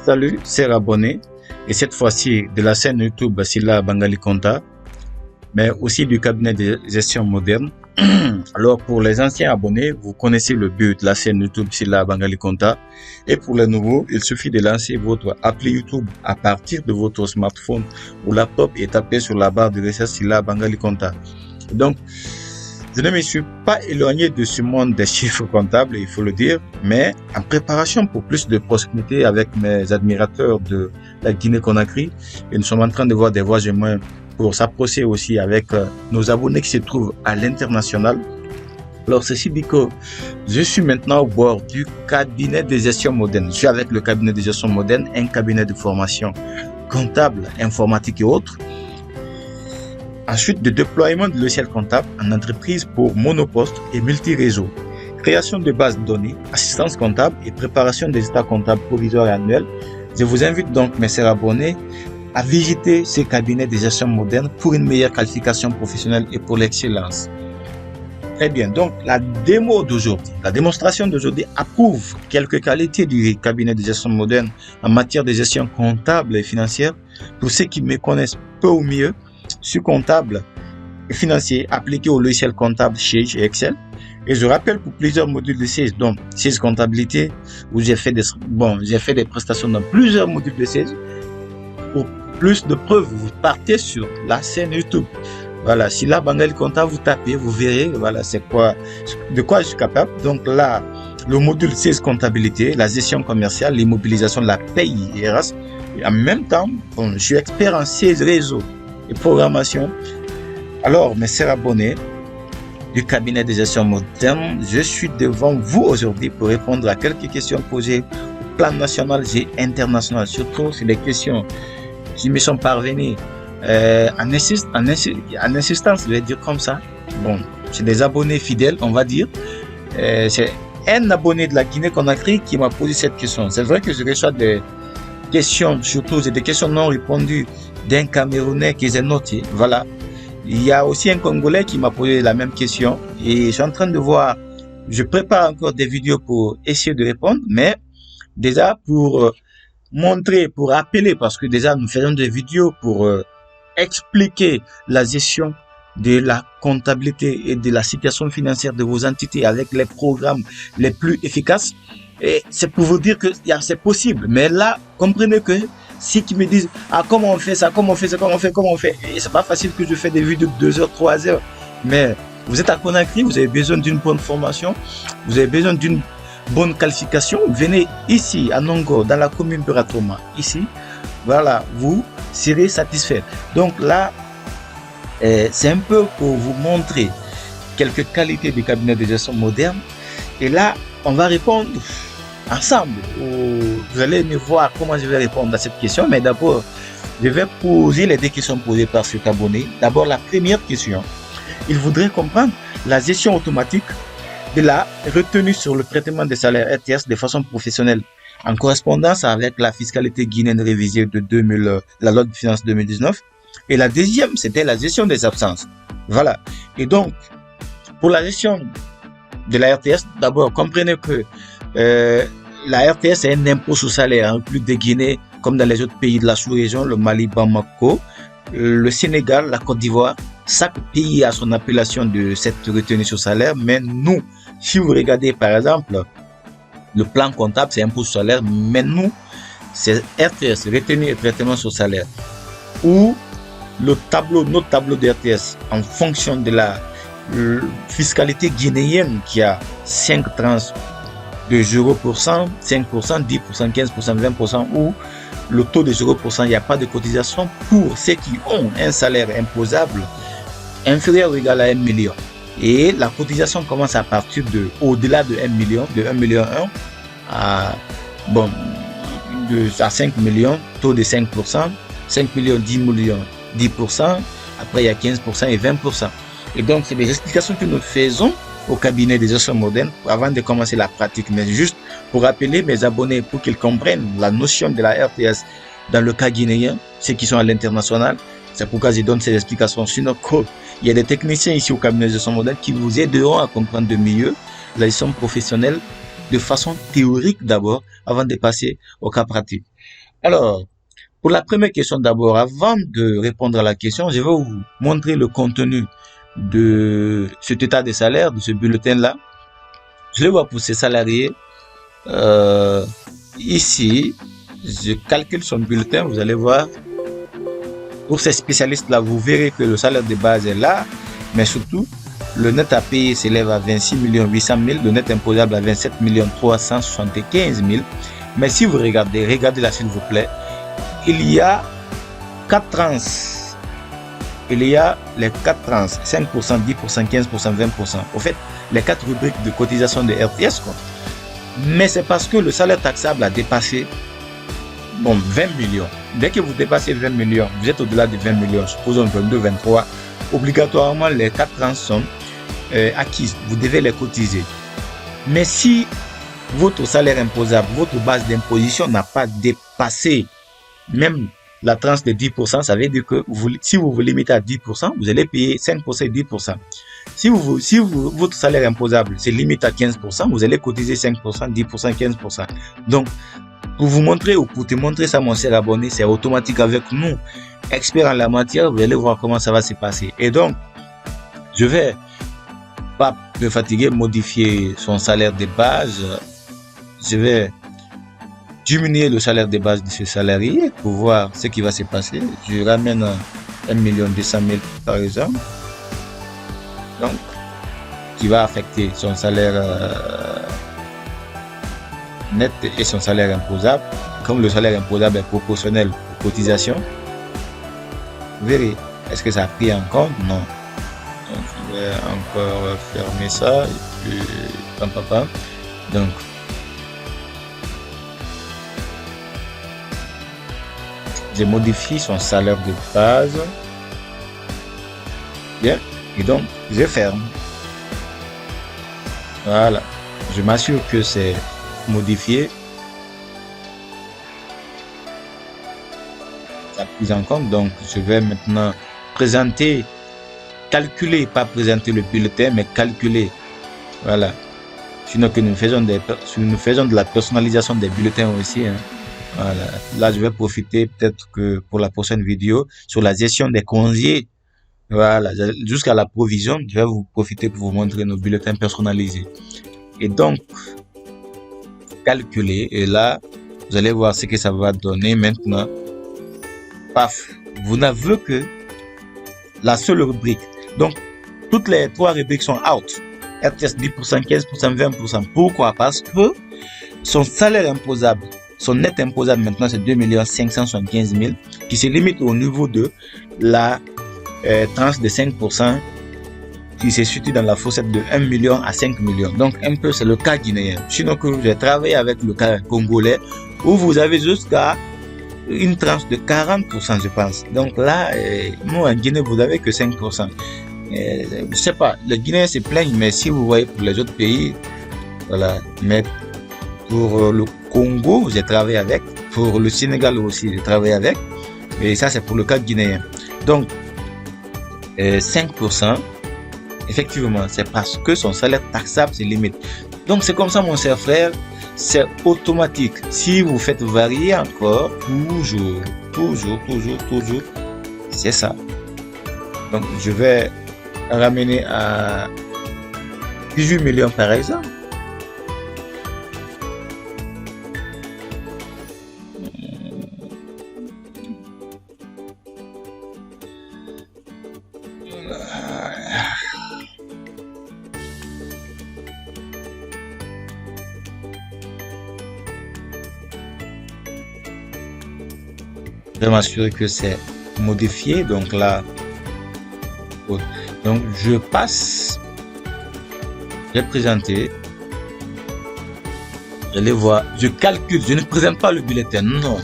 Salut, c'est Rabonné. Et cette fois-ci, de la chaîne YouTube Silla Bangali Konta, mais aussi du cabinet de gestion moderne. Alors, pour les anciens abonnés, vous connaissez le but de la chaîne YouTube Silla Bangali Konta. Et pour les nouveaux, il suffit de lancer votre appli YouTube à partir de votre smartphone ou laptop et taper sur la barre de recherche Silla Bangali Konta. Donc, je ne me suis pas éloigné de ce monde des chiffres comptables, il faut le dire, mais en préparation pour plus de proximité avec mes admirateurs de la Guinée-Conakry, et nous sommes en train de voir des voies et moyens pour s'approcher aussi avec nos abonnés qui se trouvent à l'international. Alors, ceci dit que je suis maintenant au bord du cabinet de gestion moderne. Je suis avec le cabinet de gestion moderne, un cabinet de formation comptable, informatique et autres. Ensuite, de déploiement de logiciels comptables en entreprise pour monoposte et multi-réseau. Création de bases de données, assistance comptable et préparation des états comptables provisoires et annuels. Je vous invite donc, mes chers abonnés, à visiter ces cabinets de gestion moderne pour une meilleure qualification professionnelle et pour l'excellence. Très bien, donc la démo d'aujourd'hui, la démonstration d'aujourd'hui approuve quelques qualités du cabinet de gestion moderne en matière de gestion comptable et financière. Pour ceux qui me connaissent peu ou mieux, je suis comptable et financier appliqué au logiciel comptable Sage et Excel. Et je rappelle pour plusieurs modules de Sage, donc Sage comptabilité, où j'ai fait des prestations dans plusieurs modules de Sage. Pour plus de preuves, vous partez sur la chaîne YouTube. Voilà, si là, Bangali Konta, vous tapez, vous verrez, voilà, c'est quoi, de quoi je suis capable. Donc là, le module Sage comptabilité, la gestion commerciale, l'immobilisation de la paye et RH. Et en même temps, je suis expert en Sage réseau et programmation. Alors, mes chers abonnés du cabinet de gestion moderne, je suis devant vous aujourd'hui pour répondre à quelques questions posées au plan national et international. Surtout, c'est des questions qui me sont parvenues en insistance, je vais dire comme ça. Bon, c'est des abonnés fidèles, on va dire. C'est un abonné de la Guinée-Conakry qui m'a posé cette question. C'est vrai que je reçois des questions, surtout c'est des questions non répondues d'un Camerounais qui les a notées. Voilà. Il y a aussi un Congolais qui m'a posé la même question et je suis en train de voir, je prépare encore des vidéos pour essayer de répondre, mais déjà pour montrer, pour rappeler, parce que déjà nous faisons des vidéos pour expliquer la gestion de la comptabilité et de la situation financière de vos entités avec les programmes les plus efficaces. Et c'est pour vous dire que c'est possible. Mais là, comprenez que si tu me disent, comment on fait ça, comment on fait ça, comment on fait. Et c'est pas facile que je fais des vidéos de 2 heures, 3 heures. Mais vous êtes à Conakry, vous avez besoin d'une bonne formation, vous avez besoin d'une bonne qualification. Venez ici, à Nongo, dans la commune de Ratoma. Ici, voilà, vous serez satisfait. Donc là, c'est un peu pour vous montrer quelques qualités du cabinet de gestion moderne. Et là, on va répondre ensemble. Vous allez me voir comment je vais répondre à cette question. Mais d'abord, je vais poser les 2 questions posées par cet abonné. D'abord, la première question. Il voudrait comprendre la gestion automatique de la retenue sur le traitement des salaires RTS de façon professionnelle en correspondance avec la fiscalité guinéenne révisée de la loi de finances 2019. Et la deuxième, c'était la gestion des absences. Voilà. Et donc, pour la gestion de la RTS, d'abord, comprenez que la RTS est un impôt sur salaire, en plus de Guinée, comme dans les autres pays de la sous-région, le Mali, Bamako, le Sénégal, la Côte d'Ivoire. Chaque pays a son appellation de cette retenue sur salaire, mais nous, si vous regardez par exemple, le plan comptable, c'est impôt sur salaire, mais nous, c'est RTS, retenue et traitement sur salaire, ou notre tableau de RTS en fonction de la fiscalité guinéenne qui a 5 tranches de 0%, 5%, 10%, 15%, 20% ou le taux de 0%, il n'y a pas de cotisation pour ceux qui ont un salaire imposable inférieur ou égal à 1 million. Et la cotisation commence à partir de au-delà de 1 million, de 1 million 1 à, à 5 millions, taux de 5%, 5 millions, 10 millions, 10%, après il y a 15% et 20%. Et donc, c'est des explications que nous faisons au cabinet des gestion moderne avant de commencer la pratique. Mais juste pour rappeler mes abonnés, pour qu'ils comprennent la notion de la RTS dans le cas guinéen, ceux qui sont à l'international, c'est pourquoi je donne ces explications. Sinon, il y a des techniciens ici au cabinet de gestion moderne qui vous aideront à comprendre de mieux la gestion professionnelle de façon théorique d'abord, avant de passer au cas pratique. Alors, pour la première question d'abord, avant de répondre à la question, je vais vous montrer le contenu de cet état des salaires, de ce bulletin-là. Je le vois pour ces salariés. Ici, je calcule son bulletin, vous allez voir. Pour ces spécialistes-là, vous verrez que le salaire de base est là, mais surtout, le net à payer s'élève à 26 800 000, le net imposable à 27 375 000. Mais si vous regardez là s'il vous plaît, il y a 4 tranches. Il y a les 4 tranches, 5%, 10%, 15%, 20%. Au fait, les 4 rubriques de cotisation de RTS, quoi. Mais c'est parce que le salaire taxable a dépassé 20 millions. Dès que vous dépassez 20 millions, vous êtes au-delà de 20 millions, supposons 22, 23, obligatoirement les 4 tranches sont acquises. Vous devez les cotiser. Mais si votre salaire imposable, votre base d'imposition n'a pas dépassé même la tranche de 10%, ça veut dire que si vous vous limitez à 10%, vous allez payer 5% et 10%. Si votre salaire imposable se limite à 15%, vous allez cotiser 5%, 10%, 15%. Donc, pour vous montrer ou pour te montrer ça, mon cher abonné, c'est automatique avec nous, experts en la matière. Vous allez voir comment ça va se passer. Et donc, je vais pas me fatiguer, modifier son salaire de base. Je vais diminuer le salaire de base de ce salarié pour voir ce qui va se passer. Je ramène 1 200 000 par exemple. Donc, qui va affecter son salaire net et son salaire imposable. Comme le salaire imposable est proportionnel aux cotisations, vous verrez, est-ce que ça a pris en compte? Non. Donc, je vais encore fermer ça. Et puis, donc, je modifie son salaire de base. Bien. Et donc, je ferme. Voilà. Je m'assure que c'est modifié. Ça prise en compte. Donc, je vais maintenant calculer, pas présenter le bulletin, mais calculer. Voilà. Sinon que nous faisons de la personnalisation des bulletins aussi. Hein. Voilà. Là, je vais profiter peut-être que pour la prochaine vidéo sur la gestion des congés. Voilà. Jusqu'à la provision, je vais vous profiter pour vous montrer nos bulletins personnalisés. Et donc, calculer. Et là, vous allez voir ce que ça va donner maintenant. Paf. Vous n'avez que la seule rubrique. Donc, toutes les 3 rubriques sont out. RTS 10%, 15%, 20%. Pourquoi? Parce que son salaire imposable, son net imposable maintenant, c'est 2 575 000 qui se limite au niveau de la tranche de 5% qui se situe dans la fourchette de 1 million à 5 millions. Donc, un peu, c'est le cas guinéen. Sinon, que j'ai travaillé avec le cas congolais où vous avez jusqu'à une tranche de 40%, je pense. Donc là, nous, en Guinée, vous n'avez que 5%. Je sais pas, les Guinéens se plaignent, mais si vous voyez pour les autres pays, voilà. Mais pour le Congo, j'ai travaillé avec. Pour le Sénégal aussi, j'ai travaillé avec. Et ça, c'est pour le cas guinéen. Donc, 5%, effectivement, c'est parce que son salaire taxable se limite. Donc, c'est comme ça, mon cher frère, c'est automatique. Si vous faites varier encore, toujours, c'est ça. Donc, je vais ramener à 18 millions par exemple. Je vais m'assurer que c'est modifié. Donc là, donc je passe, je vais présenter, je les vois, je calcule, je ne présente pas le bulletin, non,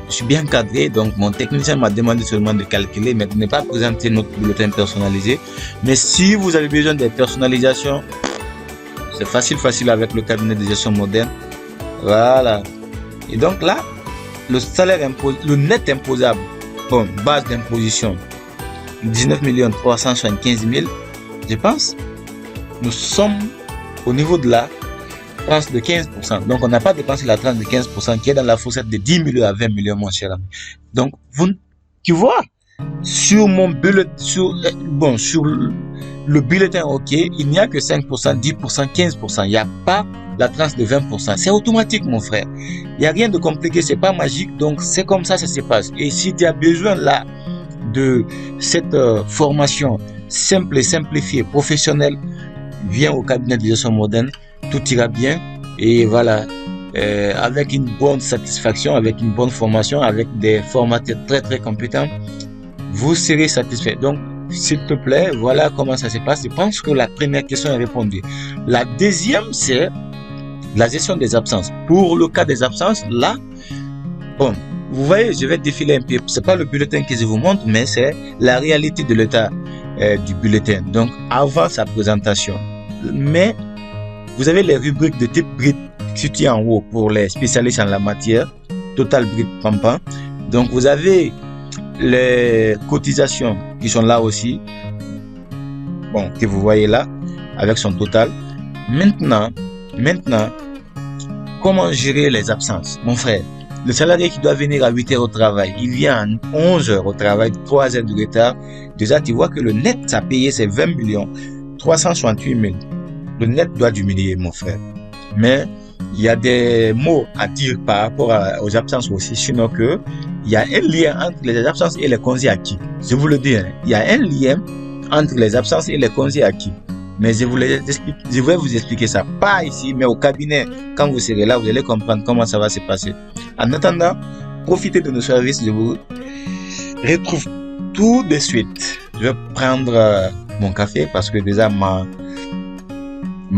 je suis bien cadré. Donc mon technicien m'a demandé seulement de calculer, mais de ne pas présenter notre bulletin personnalisé. Mais si vous avez besoin de personnalisation, c'est facile avec le cabinet de gestion moderne. Voilà. Et donc là, le salaire le net imposable, bon, base d'imposition, 19 375 000, je pense. Nous sommes au niveau de la tranche de 15%. Donc, on n'a pas dépensé la tranche de 15% qui est dans la fourchette de 10 millions à 20 millions, mon cher ami. Donc, tu vois, sur mon bulletin, sur le bulletin, ok, il n'y a que 5%, 10%, 15%. Il n'y a pas la tranche de 20%. C'est automatique, mon frère. Il n'y a rien de compliqué, c'est pas magique. Donc, c'est comme ça se passe. Et si tu as besoin là de cette formation simple et simplifiée, professionnelle, viens au cabinet de gestion moderne, tout ira bien. Et voilà, avec une bonne satisfaction, avec une bonne formation, avec des formateurs très très compétents, vous serez satisfait. Donc, s'il te plaît, voilà comment ça se passe. Je pense que la première question est répondue. La deuxième, c'est la gestion des absences. Pour le cas des absences, là, bon, vous voyez, je vais défiler un peu. C'est pas le bulletin que je vous montre, mais c'est la réalité de l'état du bulletin. Donc, avant sa présentation. Mais, vous avez les rubriques de type brut situées en haut pour les spécialistes en la matière. Total brut pampan. Donc, vous avez les cotisations qui sont là aussi, bon, que vous voyez là, avec son total. Maintenant, comment gérer les absences, mon frère? Le salarié qui doit venir à 8 heures au travail, il vient à 11 heures au travail, 3 heures de retard. Déjà, tu vois que le net à payer, c'est 20 millions 368 000. Le net doit diminuer, mon frère. Mais, il y a des mots à dire par rapport aux absences aussi, sinon que il y a un lien entre les absences et les congés acquis. Je vous le dis, hein, il y a un lien entre les absences et les congés acquis. Mais je vais vous expliquer ça. Pas ici, mais au cabinet. Quand vous serez là, vous allez comprendre comment ça va se passer. En attendant, profitez de nos services. Je vous retrouve tout de suite. Je vais prendre mon café parce que déjà ma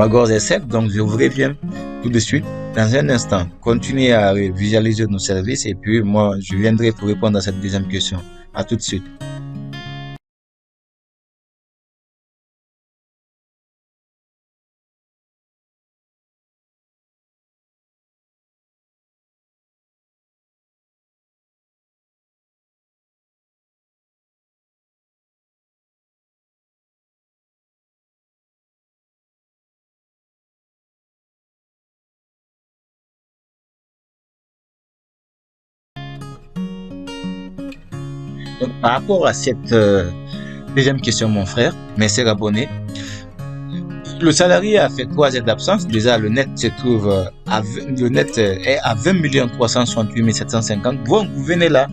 gorge est sec. Donc, je vous reviens tout de suite. Dans un instant, continuez à visualiser nos services et puis moi, je viendrai pour répondre à cette deuxième question. À tout de suite. Donc, par rapport à cette deuxième question, mon frère, mes chers abonnés, le salarié a fait 3 heures d'absence. Déjà, le net se trouve le net est à 20 368 750. Bon, vous venez là,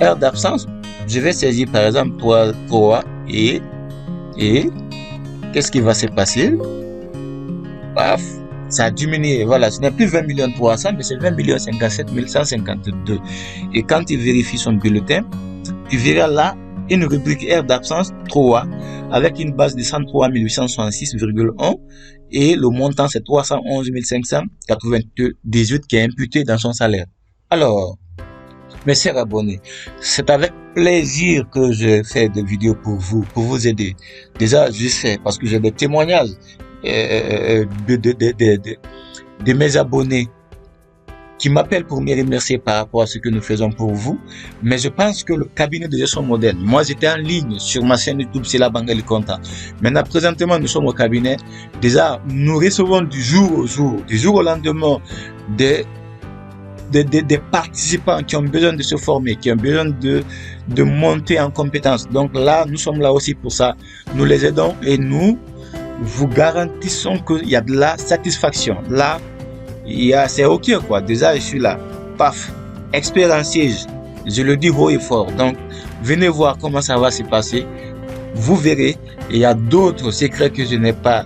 heure d'absence. Je vais saisir par exemple 3 et qu'est-ce qui va se passer? Paf, ça a diminué. Voilà, ce n'est plus 20 300 000, mais c'est 20 57 152. Et quand il vérifie son bulletin, tu verras là une rubrique heure d'absence 3 avec une base de 103 866,1 et le montant c'est 311 598 qui est imputé dans son salaire. Alors, mes chers abonnés, c'est avec plaisir que je fais des vidéos pour vous aider. Déjà, je sais parce que j'ai des témoignages de mes abonnés qui m'appellent pour me remercier par rapport à ce que nous faisons pour vous. Mais je pense que le cabinet de gestion moderne, moi j'étais en ligne sur ma chaîne YouTube, c'est la Bangali Conta. Maintenant, présentement, nous sommes au cabinet. Déjà, nous recevons du jour au lendemain, des participants qui ont besoin de se former, qui ont besoin de monter en compétences. Donc là, nous sommes là aussi pour ça. Nous les aidons et nous vous garantissons qu'il y a de la satisfaction. Là, c'est ok quoi, déjà je suis là, paf, expert en siège, je le dis haut et fort. Donc venez voir comment ça va se passer, vous verrez. Il y a d'autres secrets que je n'ai pas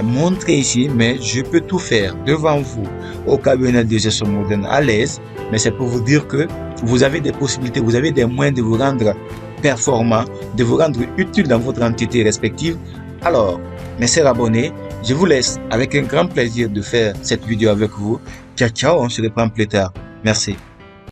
montré ici, mais je peux tout faire devant vous au cabinet de gestion moderne à l'aise. Mais c'est pour vous dire que vous avez des possibilités, vous avez des moyens de vous rendre performant, de vous rendre utile dans votre entité respective. Alors, mes chers abonnés, je vous laisse avec un grand plaisir de faire cette vidéo avec vous. Ciao, ciao, on se reprend plus tard. Merci.